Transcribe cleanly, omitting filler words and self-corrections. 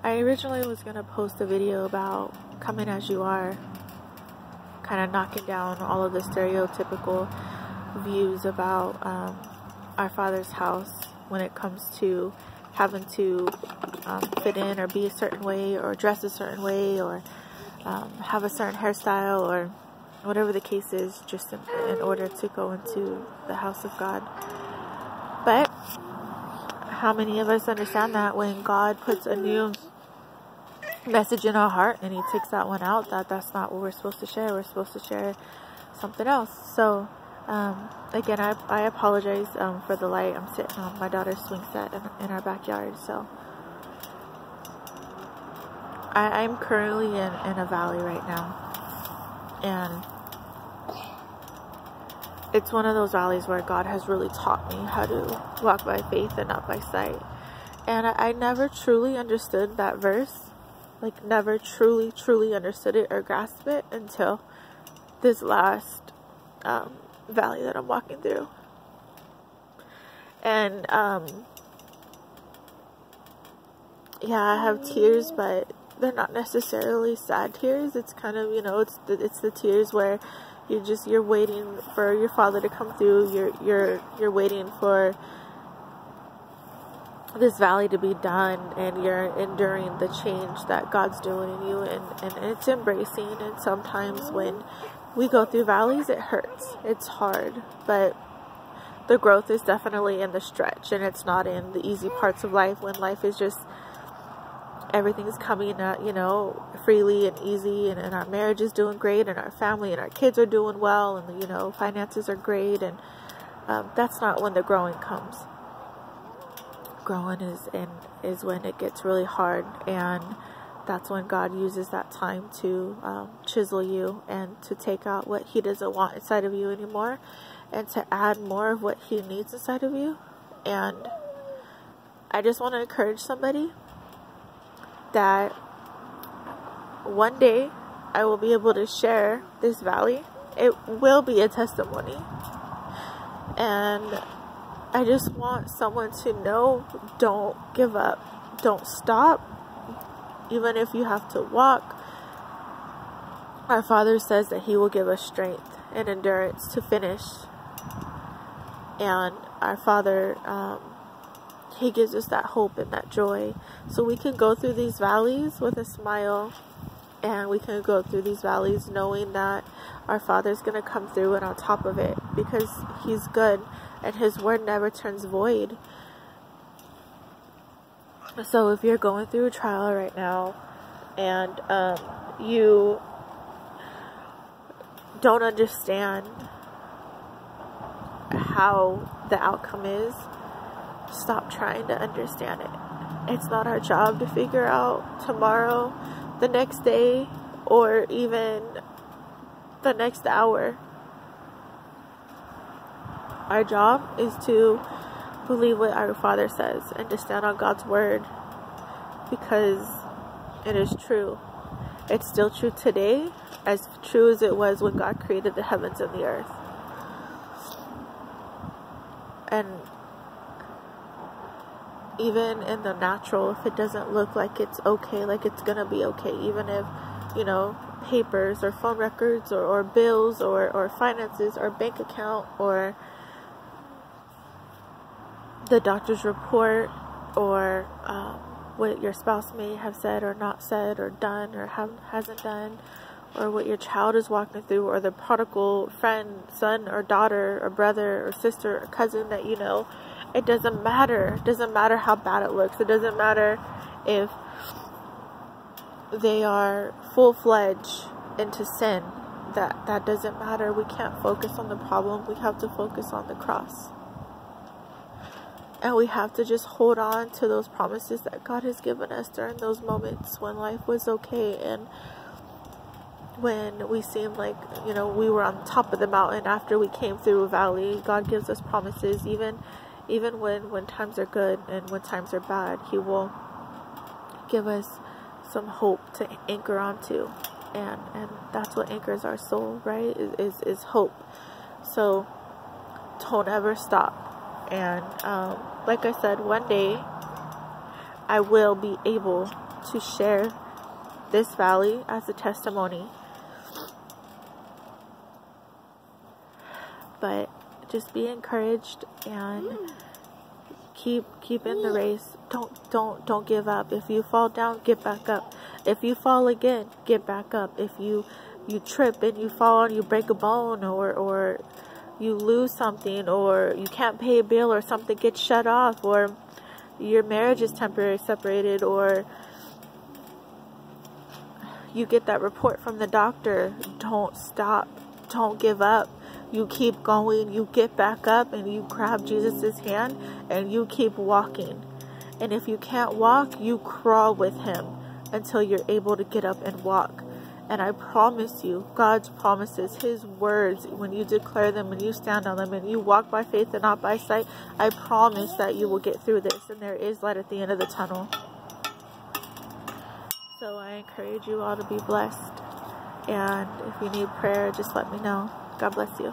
I originally was going to post a video about coming as you are, kind of knocking down all of the stereotypical views about our Father's house when it comes to having to fit in or be a certain way or dress a certain way or have a certain hairstyle or whatever the case is, just in order to go into the house of God. But how many of us understand that when God puts a new message in our heart and he takes that one out, that's not what we're supposed to share? We're supposed to share something else. So again, I apologize for the light. I'm sitting on my daughter's swing set in our backyard. So I'm currently in a valley right now, and it's one of those valleys where God has really taught me how to walk by faith and not by sight. And I never truly understood that verse, like never truly understood it or grasped it until this last valley that I'm walking through. And yeah, I have tears, but they're not necessarily sad tears. It's kind of, you know, it's the tears where you're waiting for your Father to come through. You're waiting for this valley to be done, and you're enduring the change that God's doing in you, and it's embracing. And sometimes when we go through valleys, it hurts, it's hard, but the growth is definitely in the stretch, and it's not in the easy parts of life when life is just everything's coming out, you know, freely and easy, and our marriage is doing great, and our family and our kids are doing well, and, you know, finances are great, and that's not when the growing comes. Growing is when it gets really hard, and that's when God uses that time to chisel you and to take out what he doesn't want inside of you anymore, and to add more of what he needs inside of you. And I just want to encourage somebody that one day I will be able to share this valley. It will be a testimony. And I just want someone to know, don't give up. Don't stop. Even if you have to walk, our Father says that he will give us strength and endurance to finish. And our Father, he gives us that hope and that joy. So we can go through these valleys with a smile, and we can go through these valleys knowing that our Father's going to come through and on top of it, because he's good and his word never turns void. So if you're going through a trial right now and you don't understand how the outcome is, stop trying to understand it. It's not our job to figure out tomorrow, the next day, or even the next hour. Our job is to believe what our Father says and to stand on God's word, because it is true. It's still true today, as true as it was when God created the heavens and the earth. And even in the natural, if it doesn't look like it's okay, like it's gonna be okay, even if, you know, papers or phone records or bills or finances or bank account or the doctor's report or what your spouse may have said or not said or done or hasn't done, or what your child is walking through, or the prodigal friend, son or daughter or brother or sister or cousin that you know, it doesn't matter. It doesn't matter how bad it looks. It doesn't matter if they are full-fledged into sin. That doesn't matter. We can't focus on the problem. We have to focus on the cross. And we have to just hold on to those promises that God has given us during those moments when life was okay, and when we seemed like, you know, we were on top of the mountain after we came through a valley. God gives us promises even when times are good and when times are bad. He will give us some hope to anchor onto, and that's what anchors our soul, right? Is hope. So don't ever stop. And like I said, one day I will be able to share this valley as a testimony. But just be encouraged and keep in the race. Don't give up. If you fall down, get back up. If you fall again, get back up. If you trip and you fall and you break a bone, or you lose something, or you can't pay a bill, or something gets shut off, or your marriage is temporarily separated, or you get that report from the doctor, don't stop. Don't give up. You keep going. You get back up and you grab Jesus' hand and you keep walking. And if you can't walk, you crawl with him until you're able to get up and walk. And I promise you, God's promises, his words, when you declare them and you stand on them and you walk by faith and not by sight, I promise that you will get through this, and there is light at the end of the tunnel. So I encourage you all to be blessed. And if you need prayer, just let me know. God bless you.